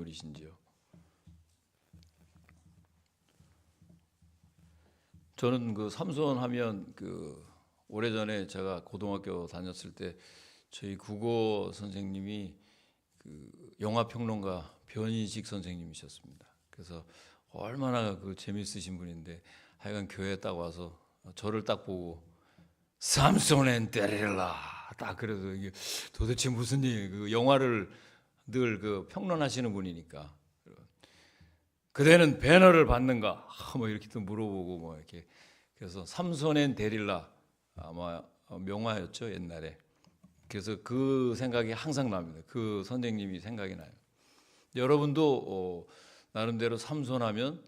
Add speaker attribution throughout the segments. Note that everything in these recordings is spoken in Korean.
Speaker 1: 인물이신지요? 저는 그 삼손 하면 오래전에 제가 고등학교 다녔을 때 저희 국어 선생님이 영화 평론가 변인식 선생님이셨습니다. 그래서 얼마나 재밌으신 분인데 하여간 교회에 딱 와서 저를 딱 보고 삼손 앤 데릴라 딱 그래도 이게 도대체 무슨 일, 영화를 늘 평론하시는 분이니까 그대는 배너를 받는가 뭐 이렇게 또 물어보고 뭐 이렇게 그래서 삼손 앤 데릴라 아마 명화였죠 옛날에. 그래서 그 생각이 항상 납니다. 그 선생님이 생각이 나요. 여러분도 나름대로 삼손하면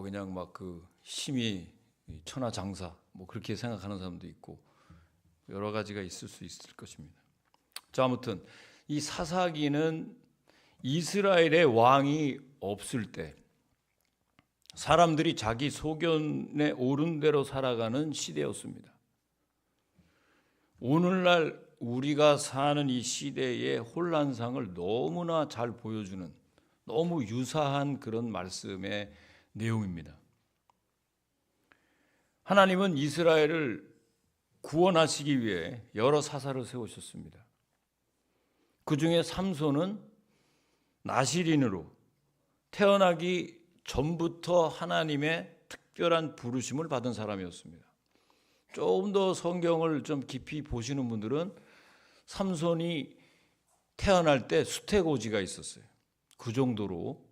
Speaker 1: 그냥 막 힘이 천하장사 뭐 그렇게 생각하는 사람도 있고 여러 가지가 있을 수 있을 것입니다. 자, 아무튼 이 사사기는 이스라엘의 왕이 없을 때 사람들이 자기 소견에 옳은 대로 살아가는 시대였습니다. 오늘날 우리가 사는 이 시대의 혼란상을 너무나 잘 보여주는 너무 유사한 그런 말씀의 내용입니다. 하나님은 이스라엘을 구원하시기 위해 여러 사사를 세우셨습니다. 그 중에 삼손은 나실인으로 태어나기 전부터 하나님의 특별한 부르심을 받은 사람이었습니다. 조금 더 성경을 좀 깊이 보시는 분들은 삼손이 태어날 때 수태고지가 있었어요. 그 정도로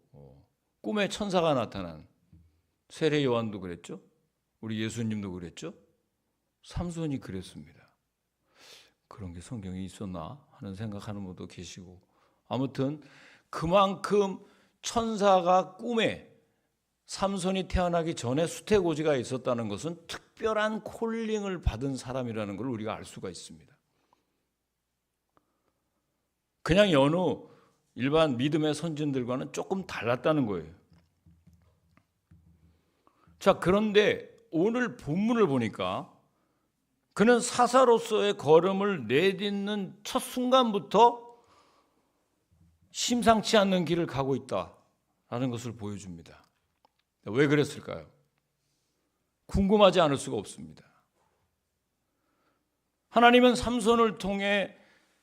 Speaker 1: 꿈에 천사가 나타난 세례 요한도 그랬죠. 우리 예수님도 그랬죠. 삼손이 그랬습니다. 그런 게 성경에 있었나 하는 생각하는 분도 계시고 아무튼 그만큼 천사가 꿈에 삼손이 태어나기 전에 수태고지가 있었다는 것은 특별한 콜링을 받은 사람이라는 걸 우리가 알 수가 있습니다. 그냥 여느 일반 믿음의 선진들과는 조금 달랐다는 거예요. 자, 그런데 오늘 본문을 보니까 그는 사사로서의 걸음을 내딛는 첫 순간부터 심상치 않는 길을 가고 있다라는 것을 보여줍니다. 왜 그랬을까요? 궁금하지 않을 수가 없습니다. 하나님은 삼손을 통해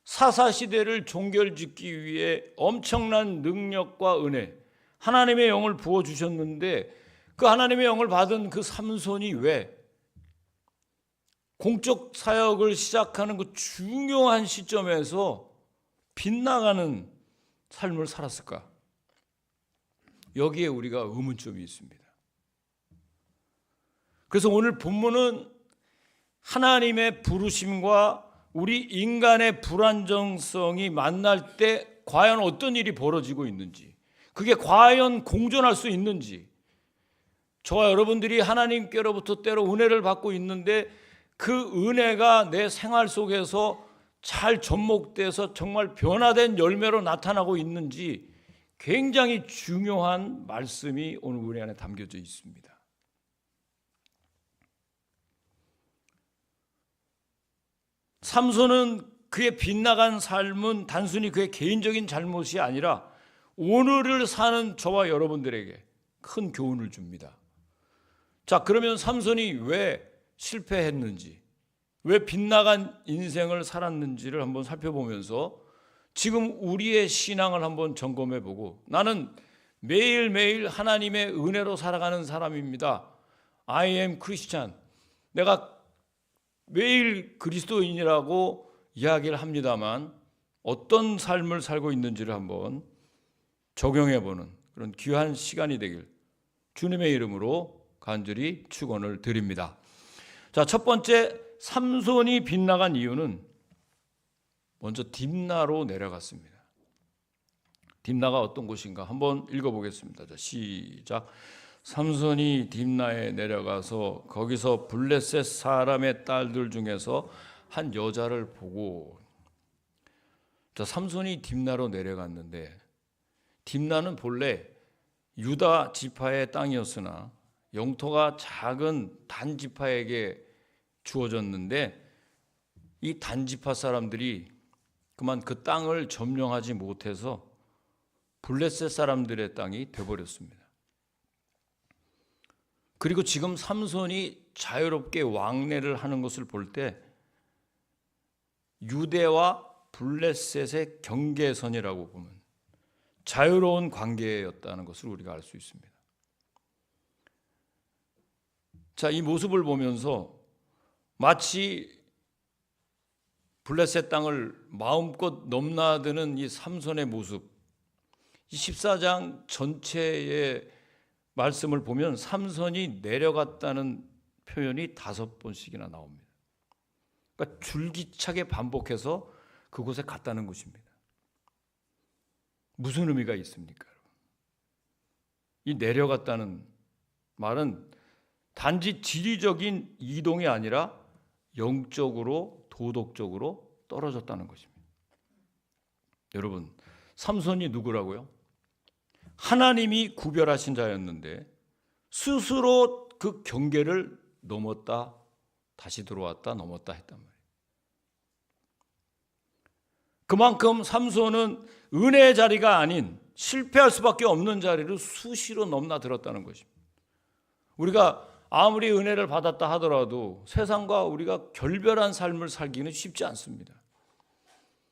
Speaker 1: 사사시대를 종결짓기 위해 엄청난 능력과 은혜, 하나님의 영을 부어주셨는데 그 하나님의 영을 받은 그 삼손이 왜 공적 사역을 시작하는 그 중요한 시점에서 빗나가는 삶을 살았을까? 여기에 우리가 의문점이 있습니다. 그래서 오늘 본문은 하나님의 부르심과 우리 인간의 불안정성이 만날 때 과연 어떤 일이 벌어지고 있는지, 그게 과연 공존할 수 있는지, 저와 여러분들이 하나님께로부터 때로 은혜를 받고 있는데 그 은혜가 내 생활 속에서 잘 접목돼서 정말 변화된 열매로 나타나고 있는지 굉장히 중요한 말씀이 오늘 우리 안에 담겨져 있습니다. 삼손은 그의 빗나간 삶은 단순히 그의 개인적인 잘못이 아니라 오늘을 사는 저와 여러분들에게 큰 교훈을 줍니다. 자, 그러면 삼손이 왜 실패했는지, 왜 빗나간 인생을 살았는지를 한번 살펴보면서 지금 우리의 신앙을 한번 점검해 보고 나는 매일매일 하나님의 은혜로 살아가는 사람입니다. I am Christian. 내가 매일 그리스도인이라고 이야기를 합니다만 어떤 삶을 살고 있는지를 한번 적용해 보는 그런 귀한 시간이 되길 주님의 이름으로 간절히 축원을 드립니다. 자, 첫 번째 삼손이 빗나간 이유는 먼저 딥나로 내려갔습니다. 딥나가 어떤 곳인가 한번 읽어보겠습니다. 자, 시작. 삼손이 딥나에 내려가서 거기서 블레셋 사람의 딸들 중에서 한 여자를 보고. 자, 삼손이 딥나로 내려갔는데 딥나는 본래 유다 지파의 땅이었으나 영토가 작은 단 지파에게 주어졌는데 이 단 지파 사람들이 그만 그 땅을 점령하지 못해서 블레셋 사람들의 땅이 되어버렸습니다. 그리고 지금 삼손이 자유롭게 왕래를 하는 것을 볼 때 유대와 블레셋의 경계선이라고 보면 자유로운 관계였다는 것을 우리가 알 수 있습니다. 자, 이 모습을 보면서 마치 블레셋 땅을 마음껏 넘나드는 이 삼손의 모습, 이 14장 전체의 말씀을 보면 삼손이 내려갔다는 표현이 5번씩이나 나옵니다. 그러니까 줄기차게 반복해서 그곳에 갔다는 것입니다. 무슨 의미가 있습니까? 이 내려갔다는 말은 단지 지리적인 이동이 아니라 영적으로 도덕적으로 떨어졌다는 것입니다. 여러분, 삼손이 누구라고요? 하나님이 구별하신 자였는데 스스로 그 경계를 넘었다 다시 들어왔다 넘었다 했단 말이에요. 그만큼 삼손은 은혜의 자리가 아닌 실패할 수밖에 없는 자리를 수시로 넘나들었다는 것입니다. 우리가 아무리 은혜를 받았다 하더라도 세상과 우리가 결별한 삶을 살기는 쉽지 않습니다.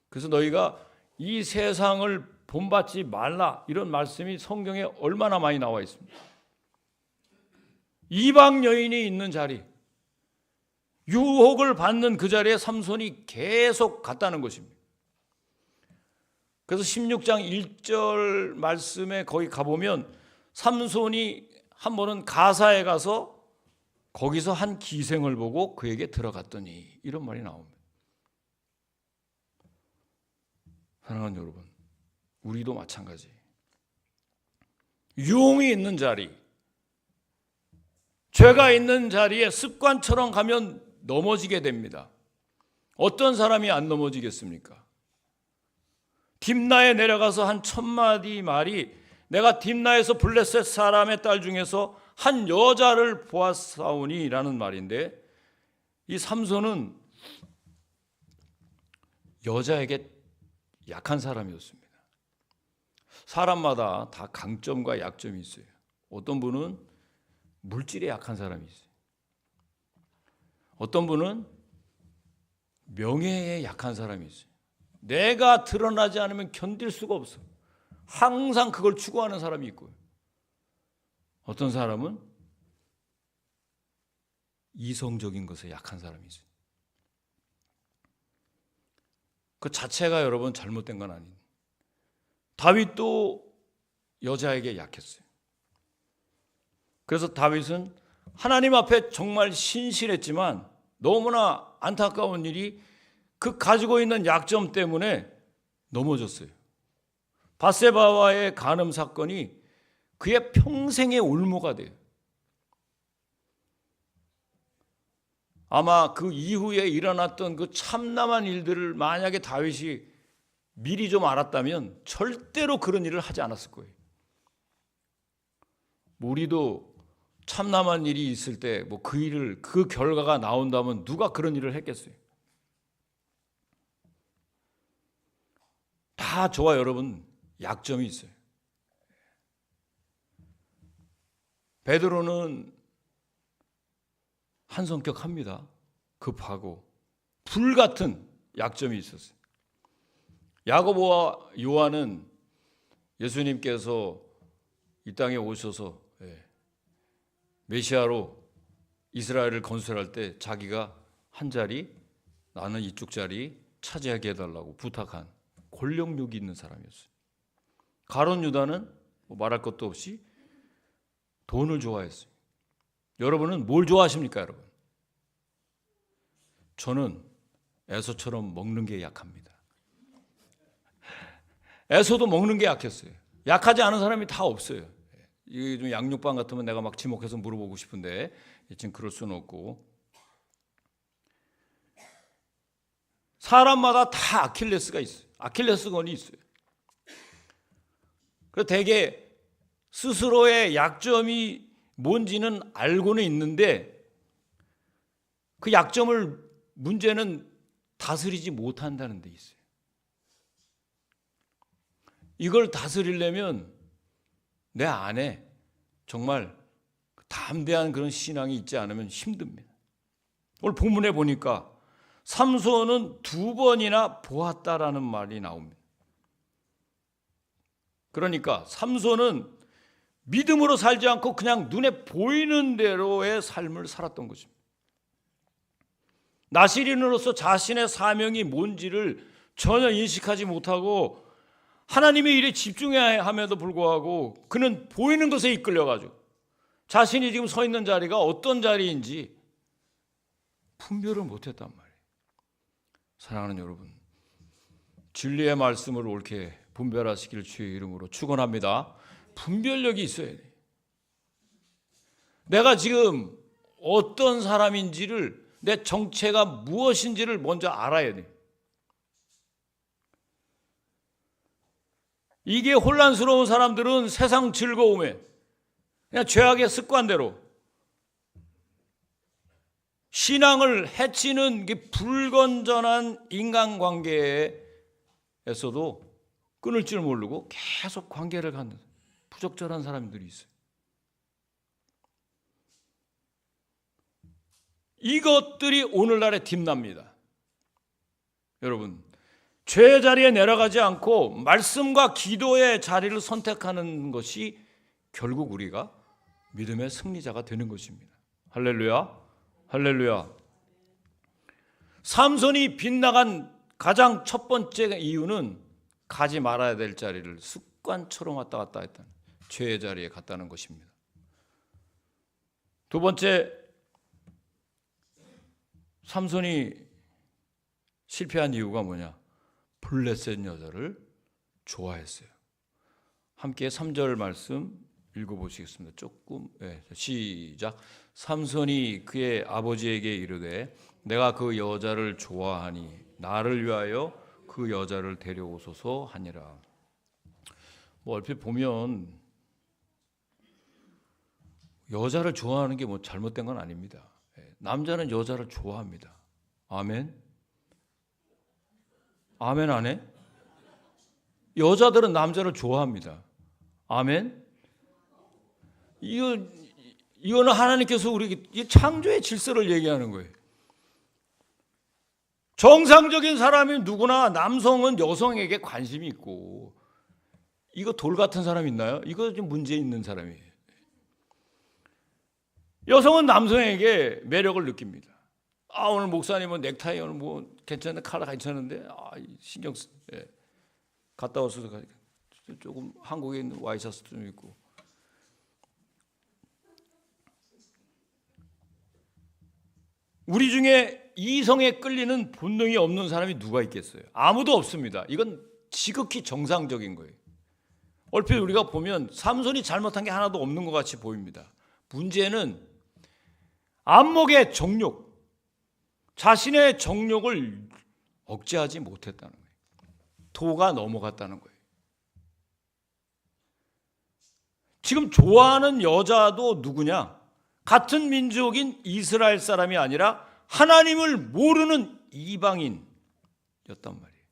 Speaker 1: 그래서 너희가 이 세상을 본받지 말라, 이런 말씀이 성경에 얼마나 많이 나와 있습니다. 이방 여인이 있는 자리, 유혹을 받는 그 자리에 삼손이 계속 갔다는 것입니다. 그래서 16장 1절 말씀에 거기 가보면 삼손이 한 번은 가사에 가서 거기서 한 기생을 보고 그에게 들어갔더니, 이런 말이 나옵니다. 사랑하는 여러분, 우리도 마찬가지. 유혹이 있는 자리, 죄가 있는 자리에 습관처럼 가면 넘어지게 됩니다. 어떤 사람이 안 넘어지겠습니까? 딥나에 내려가서 한 1000마디 말이 내가 딥나에서 블레셋 사람의 딸 중에서 한 여자를 보았사오니 라는 말인데, 이 삼손은 여자에게 약한 사람이었습니다. 사람마다 다 강점과 약점이 있어요. 어떤 분은 물질에 약한 사람이 있어요. 어떤 분은 명예에 약한 사람이 있어요. 내가 드러나지 않으면 견딜 수가 없어. 항상 그걸 추구하는 사람이 있고요. 어떤 사람은 이성적인 것에 약한 사람이 있어요. 그 자체가 여러분 잘못된 건 아니에요. 다윗도 여자에게 약했어요. 그래서 다윗은 하나님 앞에 정말 신실했지만 너무나 안타까운 일이 그 가지고 있는 약점 때문에 넘어졌어요. 밧세바와의 간음 사건이 그의 평생의 올무가 돼요. 아마 그 이후에 일어났던 그 참담한 일들을 만약에 다윗이 미리 좀 알았다면 절대로 그런 일을 하지 않았을 거예요. 우리도 참담한 일이 있을 때 뭐 그 결과가 나온다면 누가 그런 일을 했겠어요? 다 저와 여러분 약점이 있어요. 베드로는 한 성격합니다. 급하고 불같은 약점이 있었어요. 야고보와 요한은 예수님께서 이 땅에 오셔서 메시아로 이스라엘을 건설할 때 자기가 한 자리, 나는 이쪽 자리 차지하게 해달라고 부탁한 권력욕이 있는 사람이었어요. 가룟 유다는 말할 것도 없이 돈을 좋아했어요. 여러분은 뭘 좋아하십니까, 여러분? 저는 에서처럼 먹는 게 약합니다. 에서도 먹는 게 약했어요. 약하지 않은 사람이 다 없어요. 이게 좀 양육반 같으면 내가 막 지목해서 물어보고 싶은데 지금 그럴 수는 없고, 사람마다 다 아킬레스가 있어요. 아킬레스건이 있어요. 그래서 대개 스스로의 약점이 뭔지는 알고는 있는데 그 약점을 문제는 다스리지 못한다는 데 있어요. 이걸 다스리려면 내 안에 정말 담대한 그런 신앙이 있지 않으면 힘듭니다. 오늘 본문에 보니까 삼손은 2번이나 보았다라는 말이 나옵니다. 그러니까 삼손은 믿음으로 살지 않고 그냥 눈에 보이는 대로의 삶을 살았던 것입니다. 나시린으로서 자신의 사명이 뭔지를 전혀 인식하지 못하고 하나님의 일에 집중해야 함에도 불구하고 그는 보이는 것에 이끌려가지고 자신이 지금 서 있는 자리가 어떤 자리인지 분별을 못했단 말이에요. 사랑하는 여러분, 진리의 말씀을 옳게 분별하시길 주의 이름으로 축원합니다. 분별력이 있어야 돼요. 내가 지금 어떤 사람인지를, 내 정체가 무엇인지를 먼저 알아야 돼요. 이게 혼란스러운 사람들은 세상 즐거움에 그냥 죄악의 습관대로 신앙을 해치는 불건전한 인간관계에서도 끊을 줄 모르고 계속 관계를 갖는 부적절한 사람들이 있어요. 이것들이 오늘날에 딥납니다. 여러분, 죄의 자리에 내려가지 않고 말씀과 기도의 자리를 선택하는 것이 결국 우리가 믿음의 승리자가 되는 것입니다. 할렐루야, 할렐루야. 삼손이 빗나간 가장 첫 번째 이유는 가지 말아야 될 자리를 습관처럼 왔다 갔다 했다는 죄의 자리에 갔다는 것입니다. 두 번째, 삼손이 실패한 이유가 뭐냐? 블레셋 여자를 좋아했어요. 함께 3절 말씀 읽어보시겠습니다. 조금 시작. 삼손이 그의 아버지에게 이르되 내가 그 여자를 좋아하니 나를 위하여 그 여자를 데려오소서 하니라. 얼핏 보면 여자를 좋아하는 게 잘못된 건 아닙니다. 남자는 여자를 좋아합니다. 아멘? 아멘 안 해? 여자들은 남자를 좋아합니다. 아멘? 이거는 하나님께서 우리 창조의 질서를 얘기하는 거예요. 정상적인 사람이 누구나 남성은 여성에게 관심이 있고, 이거 돌 같은 사람 있나요? 이거 좀 문제 있는 사람이에요. 여성은 남성에게 매력을 느낍니다. 오늘 목사님은 넥타이 오늘 괜찮은데, 컬러 괜찮은데, 신경 쓰. 갔다 와서 조금 한국에 있는 와이셔츠 좀 입고. 우리 중에 이성에 끌리는 본능이 없는 사람이 누가 있겠어요? 아무도 없습니다. 이건 지극히 정상적인 거예요. 얼핏 우리가 보면 삼손이 잘못한 게 하나도 없는 것 같이 보입니다. 문제는 안목의 정욕, 자신의 정욕을 억제하지 못했다는 거예요. 도가 넘어갔다는 거예요. 지금 좋아하는 여자도 누구냐? 같은 민족인 이스라엘 사람이 아니라 하나님을 모르는 이방인이었단 말이에요.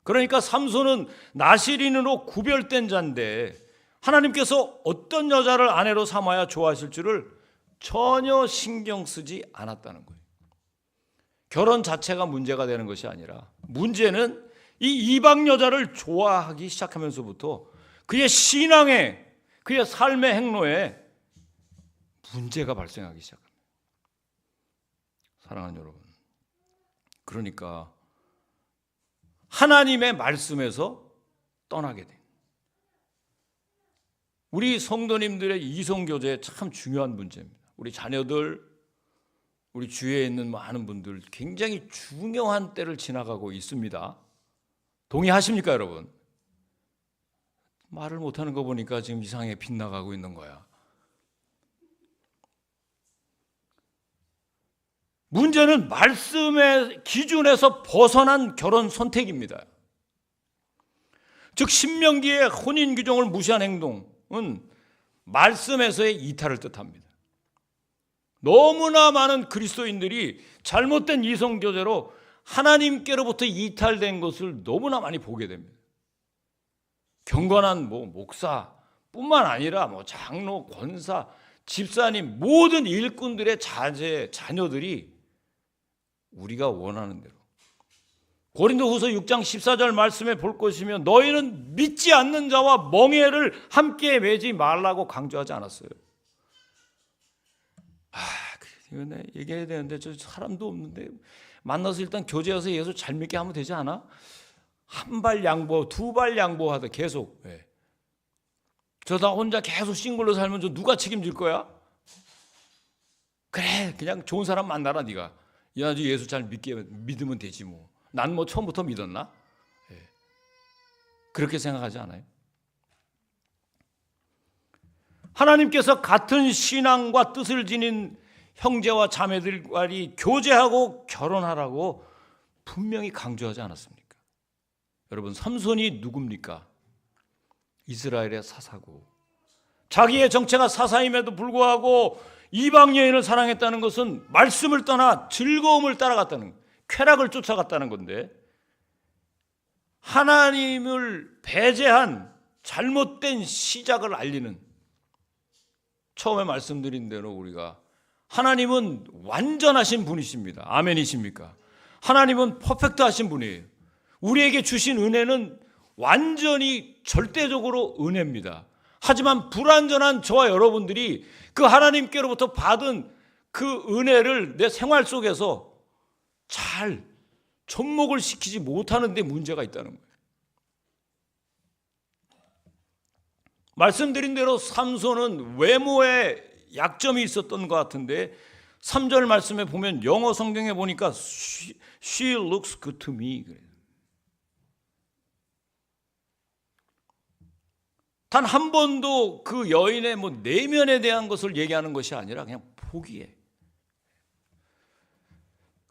Speaker 1: 그러니까 삼손은 나시린으로 구별된 자인데 하나님께서 어떤 여자를 아내로 삼아야 좋아하실 줄을 전혀 신경 쓰지 않았다는 거예요. 결혼 자체가 문제가 되는 것이 아니라 문제는 이 이방 여자를 좋아하기 시작하면서부터 그의 신앙에, 그의 삶의 행로에 문제가 발생하기 시작합니다. 사랑하는 여러분, 그러니까 하나님의 말씀에서 떠나게 돼. 우리 성도님들의 이성교제에 참 중요한 문제입니다. 우리 자녀들, 우리 주위에 있는 많은 분들 굉장히 중요한 때를 지나가고 있습니다. 동의하십니까, 여러분? 말을 못하는 거 보니까 지금 이상하게 빗나가고 있는 거야. 문제는 말씀의 기준에서 벗어난 결혼 선택입니다. 즉 신명기의 혼인 규정을 무시한 행동은 말씀에서의 이탈을 뜻합니다. 너무나 많은 그리스도인들이 잘못된 이성교제로 하나님께로부터 이탈된 것을 너무나 많이 보게 됩니다. 경건한 목사뿐만 아니라 장로, 권사, 집사님, 모든 일꾼들의 자녀들이 우리가 원하는 대로 고린도후서 6장 14절 말씀에 볼 것이면 너희는 믿지 않는 자와 멍에를 함께 매지 말라고 강조하지 않았어요. 이거 내가 얘기해야 되는데 저 사람도 없는데 만나서 일단 교제해서 예수 잘 믿게 하면 되지 않아? 한 발 양보, 두 발 양보하다 계속. 저 나 혼자 계속 싱글로 살면 저 누가 책임질 거야? 그래, 그냥 좋은 사람 만나라 네가. 야, 예수 잘 믿으면 되지 뭐. 난 처음부터 믿었나? 그렇게 생각하지 않아요? 하나님께서 같은 신앙과 뜻을 지닌 형제와 자매들과리 교제하고 결혼하라고 분명히 강조하지 않았습니까? 여러분, 삼손이 누굽니까? 이스라엘의 사사고, 자기의 정체가 사사임에도 불구하고 이방 여인을 사랑했다는 것은 말씀을 떠나 즐거움을 따라갔다는, 쾌락을 쫓아갔다는 건데, 하나님을 배제한 잘못된 시작을 알리는, 처음에 말씀드린 대로 우리가 하나님은 완전하신 분이십니다. 아멘이십니까? 하나님은 퍼펙트하신 분이에요. 우리에게 주신 은혜는 완전히 절대적으로 은혜입니다. 하지만 불완전한 저와 여러분들이 그 하나님께로부터 받은 그 은혜를 내 생활 속에서 잘 접목을 시키지 못하는 데 문제가 있다는 거예요. 말씀드린 대로 삼손은 외모에 약점이 있었던 것 같은데 3절 말씀에 보면 영어 성경에 보니까 She looks good to me. 단 한 번도 그 여인의 내면에 대한 것을 얘기하는 것이 아니라 그냥 보기에.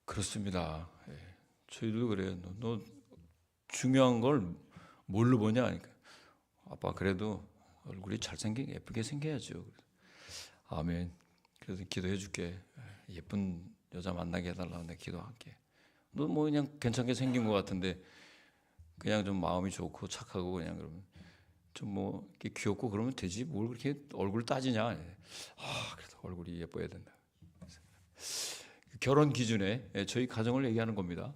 Speaker 1: 그렇습니다. 저희도 그래요. 너 중요한 걸 뭘로 보냐 하니까 아빠 그래도 얼굴이 잘생기게 예쁘게 생겨야죠. 아멘. 그래서 기도해 줄게. 예쁜 여자 만나게 해달라고 내가 기도할게. 너 그냥 괜찮게 생긴 것 같은데 그냥 좀 마음이 좋고 착하고 그냥 그러면 좀 이렇게 귀엽고 그러면 되지. 뭘 그렇게 얼굴 따지냐. 그래도 얼굴이 예뻐야 된다. 결혼 기준에 저희 가정을 얘기하는 겁니다.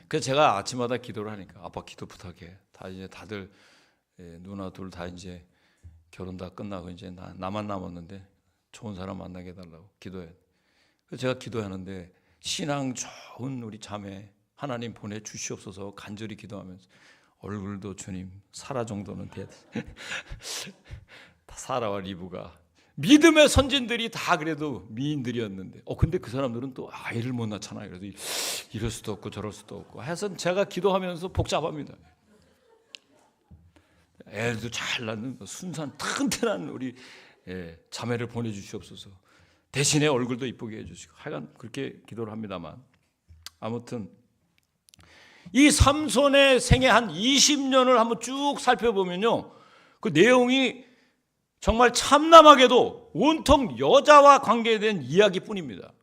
Speaker 1: 그래서 제가 아침마다 기도를 하니까 아빠 기도 부탁해. 다 이제 다들 누나 둘 다 이제 결혼 다 끝나고 이제 나만 남았는데 좋은 사람 만나게 해달라고 기도해. 그래서 제가 기도하는데 신앙 좋은 우리 자매 하나님 보내 주시옵소서 간절히 기도하면서 얼굴도 주님 사라 정도는 돼야 돼. 사라와 리브가 믿음의 선진들이 다 그래도 미인들이었는데 근데 그 사람들은 또 아이를 못 낳잖아요. 그래서 이럴 수도 없고 저럴 수도 없고 해서 제가 기도하면서 복잡합니다. 애도 잘 낳는 순수한 튼튼한 우리 자매를 보내주시옵소서. 대신에 얼굴도 이쁘게 해주시고 하여간 그렇게 기도를 합니다만 아무튼 이 삼손의 생애 한 20년을 한번 쭉 살펴보면요, 그 내용이 정말 참담하게도 온통 여자와 관계된 이야기뿐입니다.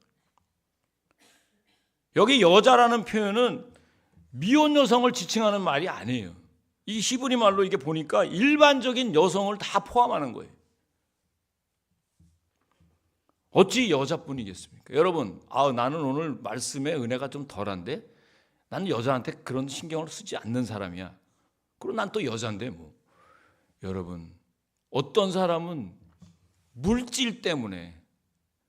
Speaker 1: 여기 여자라는 표현은 미혼 여성을 지칭하는 말이 아니에요. 이 히브리 말로 이게 보니까 일반적인 여성을 다 포함하는 거예요. 어찌 여자뿐이겠습니까? 여러분, 나는 오늘 말씀의 은혜가 좀 덜한데 나는 여자한테 그런 신경을 쓰지 않는 사람이야. 그리고 난 또 여자인데 여러분, 어떤 사람은 물질 때문에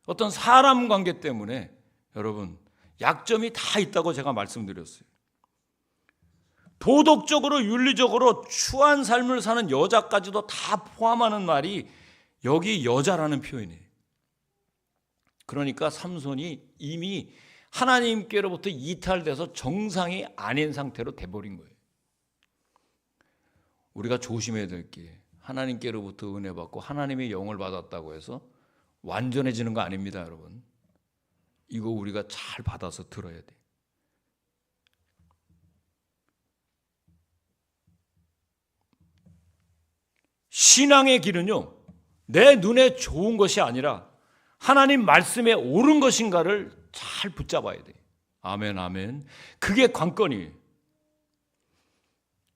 Speaker 1: 어떤 사람 관계 때문에 여러분 약점이 다 있다고 제가 말씀드렸어요. 도덕적으로 윤리적으로 추한 삶을 사는 여자까지도 다 포함하는 말이 여기 여자라는 표현이에요. 그러니까 삼손이 이미 하나님께로부터 이탈돼서 정상이 아닌 상태로 돼버린 거예요. 우리가 조심해야 될 게 하나님께로부터 은혜 받고 하나님의 영을 받았다고 해서 완전해지는 거 아닙니다, 여러분. 이거 우리가 잘 받아서 들어야 돼요. 신앙의 길은요, 내 눈에 좋은 것이 아니라 하나님 말씀에 옳은 것인가를 잘 붙잡아야 돼요. 아멘, 아멘. 그게 관건이에요.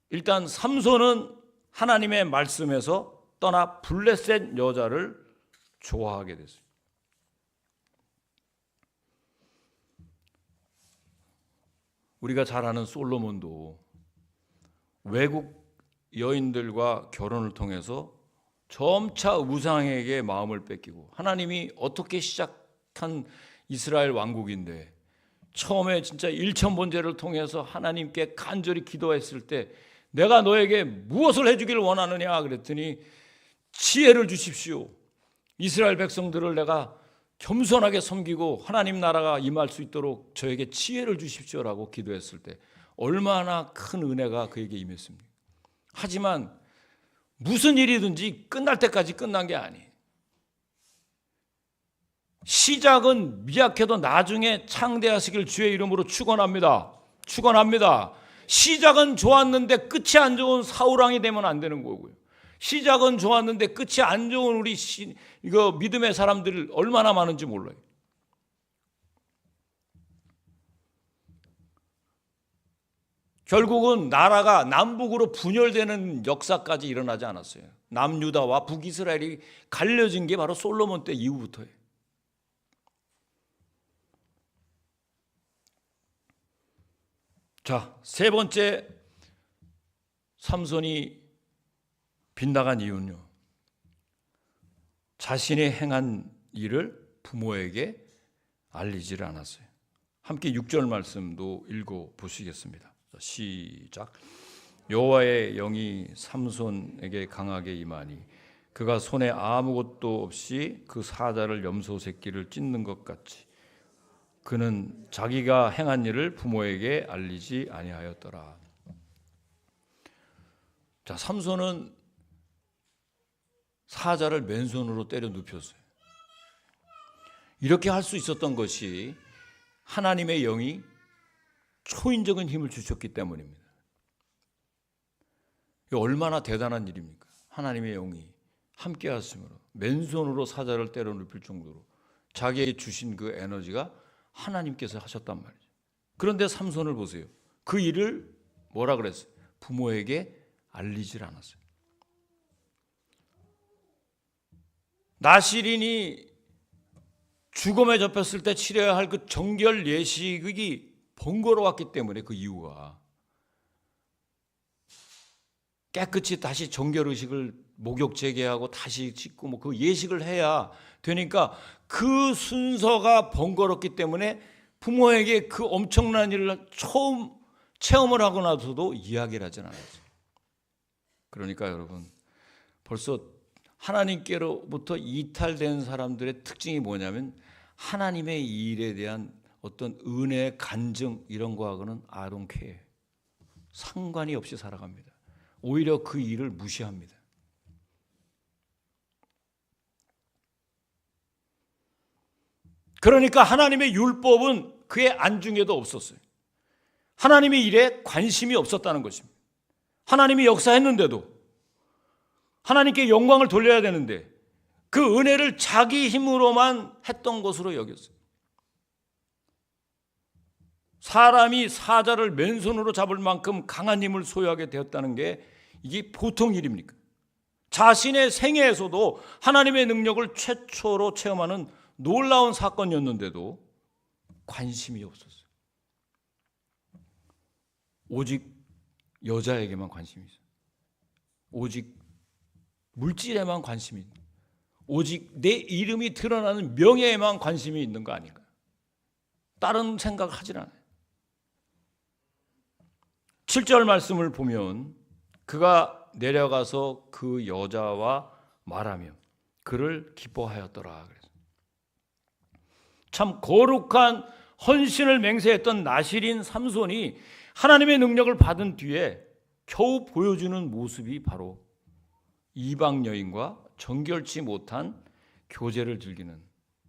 Speaker 1: 일단 삼손은 하나님의 말씀에서 떠나 블레셋 여자를 좋아하게 됐어요. 우리가 잘 아는 솔로몬도 외국 여인들과 결혼을 통해서 점차 우상에게 마음을 뺏기고, 하나님이 어떻게 시작한 이스라엘 왕국인데 처음에 진짜 일천번제를 통해서 하나님께 간절히 기도했을 때 내가 너에게 무엇을 해주기를 원하느냐 그랬더니 지혜를 주십시오. 이스라엘 백성들을 내가 겸손하게 섬기고 하나님 나라가 임할 수 있도록 저에게 지혜를 주십시오라고 기도했을 때 얼마나 큰 은혜가 그에게 임했습니까? 하지만 무슨 일이든지 끝날 때까지 끝난 게 아니에요. 시작은 미약해도 나중에 창대하시길 주의 이름으로 축원합니다. 축원합니다. 시작은 좋았는데 끝이 안 좋은 사울왕이 되면 안 되는 거고요. 시작은 좋았는데 끝이 안 좋은 우리 이거 믿음의 사람들 얼마나 많은지 몰라요. 결국은 나라가 남북으로 분열되는 역사까지 일어나지 않았어요. 남유다와 북이스라엘이 갈려진 게 바로 솔로몬 때 이후부터예요. 자, 세 번째 삼손이 빗나간 이유는요, 자신이 행한 일을 부모에게 알리지를 않았어요. 함께 6절 말씀도 읽어보시겠습니다. 시작. 여호와의 영이 삼손에게 강하게 임하니 그가 손에 아무것도 없이 그 사자를 염소 새끼를 찢는 것 같이 그는 자기가 행한 일을 부모에게 알리지 아니하였더라. 자, 삼손은 사자를 맨손으로 때려 눕혔어요. 이렇게 할 수 있었던 것이 하나님의 영이 초인적인 힘을 주셨기 때문입니다. 얼마나 대단한 일입니까? 하나님의 영이 함께 하심으로 맨손으로 사자를 때려 눕힐 정도로 자기에게 주신 그 에너지가 하나님께서 하셨단 말이죠. 그런데 삼손을 보세요. 그 일을 뭐라 그랬어요? 부모에게 알리질 않았어요. 나실인이 죽음에 접혔을 때 치러야 할 그 정결 예식이 번거로웠기 때문에 그 이유가 깨끗이 다시 정결 의식을 목욕 재개하고 다시 짓고 뭐 그 예식을 해야 되니까 그 순서가 번거롭기 때문에 부모에게 그 엄청난 일을 처음 체험을 하고 나서도 이야기를 하진 않았어요. 그러니까 여러분, 벌써 하나님께로부터 이탈된 사람들의 특징이 뭐냐면 하나님의 일에 대한 어떤 은혜, 간증 이런 거하고는 I don't care. 상관이 없이 살아갑니다. 오히려 그 일을 무시합니다. 그러니까 하나님의 율법은 그의 안중에도 없었어요. 하나님의 일에 관심이 없었다는 것입니다. 하나님이 역사했는데도 하나님께 영광을 돌려야 되는데 그 은혜를 자기 힘으로만 했던 것으로 여겼어요. 사람이 사자를 맨손으로 잡을 만큼 강한 힘을 소유하게 되었다는 게 이게 보통 일입니까? 자신의 생애에서도 하나님의 능력을 최초로 체험하는 놀라운 사건이었는데도 관심이 없었어요. 오직 여자에게만 관심이 있어요. 오직 물질에만 관심이 있는, 오직 내 이름이 드러나는 명예에만 관심이 있는 거 아닌가요? 다른 생각을 하질 않아요. 7절 말씀을 보면 그가 내려가서 그 여자와 말하며 그를 기뻐하였더라. 참 거룩한 헌신을 맹세했던 나실인 삼손이 하나님의 능력을 받은 뒤에 겨우 보여주는 모습이 바로 이방 여인과 정결치 못한 교제를 즐기는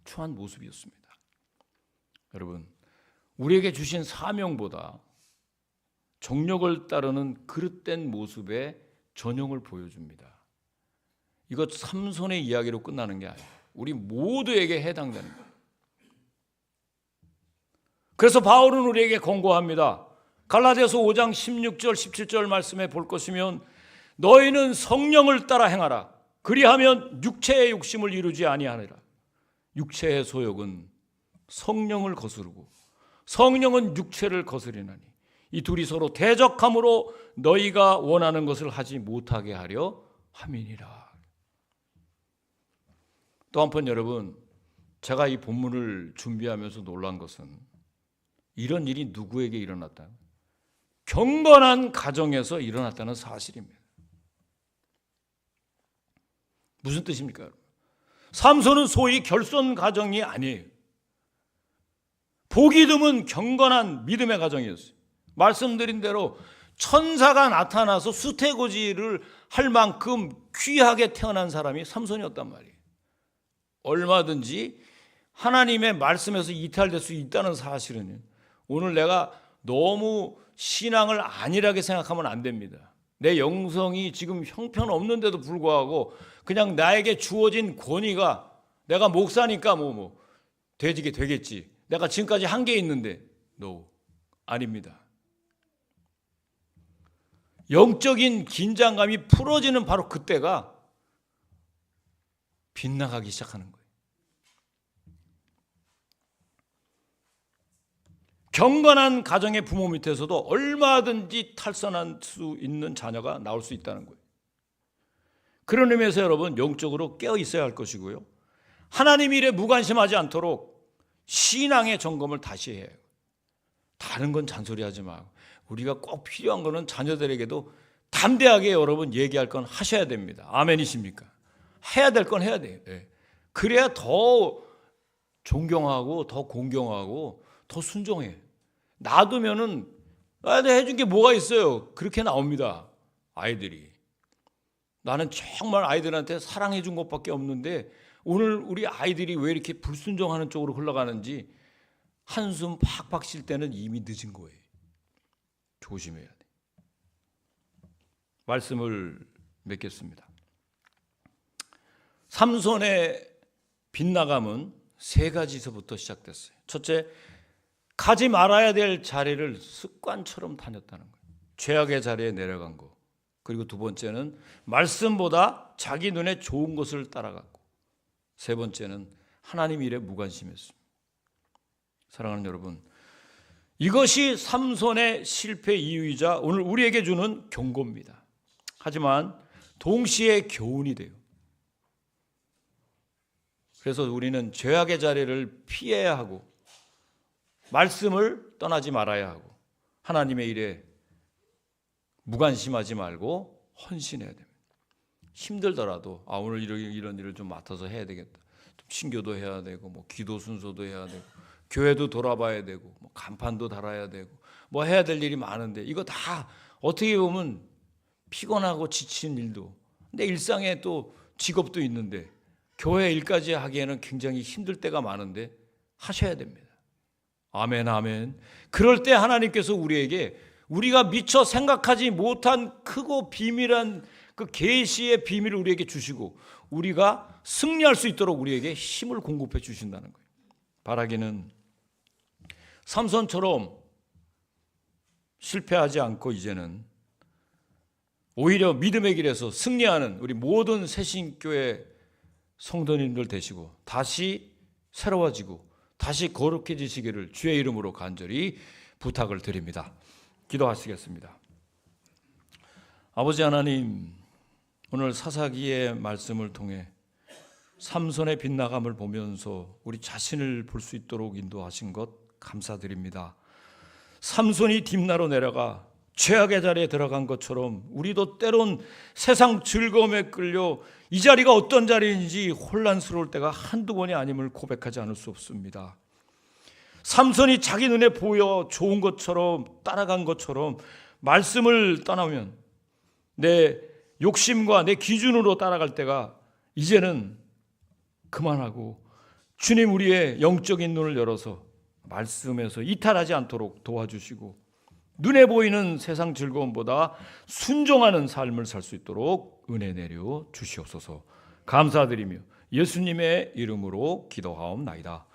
Speaker 1: 추한 모습이었습니다. 여러분, 우리에게 주신 사명보다 정욕을 따르는 그릇된 모습의 전형을 보여줍니다. 이것 삼손의 이야기로 끝나는 게 아니에요. 우리 모두에게 해당되는 거예요. 그래서 바울은 우리에게 권고합니다. 갈라디아서 5장 16절 17절 말씀에 볼 것이면 너희는 성령을 따라 행하라. 그리하면 육체의 욕심을 이루지 아니하리라. 육체의 소욕은 성령을 거스르고 성령은 육체를 거스리나니 이 둘이 서로 대적함으로 너희가 원하는 것을 하지 못하게 하려 함이니라. 또 한편 여러분, 제가 이 본문을 준비하면서 놀란 것은 이런 일이 누구에게 일어났다? 경건한 가정에서 일어났다는 사실입니다. 무슨 뜻입니까? 삼손은 소위 결손 가정이 아니에요. 보기 드문 경건한 믿음의 가정이었어요. 말씀드린 대로 천사가 나타나서 수태고지를 할 만큼 귀하게 태어난 사람이 삼손이었단 말이에요. 얼마든지 하나님의 말씀에서 이탈될 수 있다는 사실은 오늘 내가 너무 신앙을 안일하게 생각하면 안 됩니다. 내 영성이 지금 형편없는데도 불구하고 그냥 나에게 주어진 권위가 내가 목사니까 되지게 되겠지. 내가 지금까지 한 게 있는데 아닙니다. 영적인 긴장감이 풀어지는 바로 그때가 빗나가기 시작하는 거예요. 경건한 가정의 부모 밑에서도 얼마든지 탈선할 수 있는 자녀가 나올 수 있다는 거예요. 그런 의미에서 여러분 영적으로 깨어 있어야 할 것이고요. 하나님 일에 무관심하지 않도록 신앙의 점검을 다시 해요. 다른 건 잔소리하지 마. 우리가 꼭 필요한 거는 자녀들에게도 담대하게 여러분 얘기할 건 하셔야 됩니다. 아멘이십니까? 해야 될 건 해야 돼요. 그래야 더 존경하고 더 공경하고 더 순종해. 놔두면은 내가 해준 게 뭐가 있어요? 그렇게 나옵니다. 아이들이. 나는 정말 아이들한테 사랑해 준 것밖에 없는데 오늘 우리 아이들이 왜 이렇게 불순종하는 쪽으로 흘러가는지 한숨 팍팍 쉴 때는 이미 늦은 거예요. 조심해야 돼. 말씀을 맺겠습니다. 삼손의 빗나감은 세 가지서부터 시작됐어요. 첫째, 가지 말아야 될 자리를 습관처럼 다녔다는 거예요. 죄악의 자리에 내려간 거. 그리고 두 번째는 말씀보다 자기 눈에 좋은 것을 따라갔고, 세 번째는 하나님 일에 무관심했습니다. 사랑하는 여러분, 이것이 삼손의 실패 이유이자 오늘 우리에게 주는 경고입니다. 하지만 동시에 교훈이 돼요. 그래서 우리는 죄악의 자리를 피해야 하고 말씀을 떠나지 말아야 하고 하나님의 일에 무관심하지 말고 헌신해야 됩니다. 힘들더라도 오늘 이런 일을 좀 맡아서 해야 되겠다. 좀 신교도 해야 되고 기도 순서도 해야 되고 교회도 돌아봐야 되고 간판도 달아야 되고 해야 될 일이 많은데 이거 다 어떻게 보면 피곤하고 지친 일도 내 일상에 또 직업도 있는데 교회 일까지 하기에는 굉장히 힘들 때가 많은데 하셔야 됩니다. 아멘, 아멘. 그럴 때 하나님께서 우리에게 우리가 미처 생각하지 못한 크고 비밀한 그 계시의 비밀을 우리에게 주시고 우리가 승리할 수 있도록 우리에게 힘을 공급해 주신다는 거예요. 바라기는 삼손처럼 실패하지 않고 이제는 오히려 믿음의 길에서 승리하는 우리 모든 새신교회 성도님들 되시고 다시 새로워지고 다시 거룩해지시기를 주의 이름으로 간절히 부탁을 드립니다. 기도하시겠습니다. 아버지 하나님, 오늘 사사기의 말씀을 통해 삼손의 빗나감을 보면서 우리 자신을 볼 수 있도록 인도하신 것 감사드립니다. 삼손이 딥나로 내려가 죄악의 자리에 들어간 것처럼 우리도 때론 세상 즐거움에 끌려 이 자리가 어떤 자리인지 혼란스러울 때가 한두 번이 아님을 고백하지 않을 수 없습니다. 삼손이 자기 눈에 보여 좋은 것처럼 따라간 것처럼 말씀을 떠나면 내 욕심과 내 기준으로 따라갈 때가 이제는 그만하고 주님 우리의 영적인 눈을 열어서 말씀에서 이탈하지 않도록 도와주시고 눈에 보이는 세상 즐거움보다 순종하는 삶을 살 수 있도록 은혜 내려 주시옵소서. 감사드리며 예수님의 이름으로 기도하옵나이다.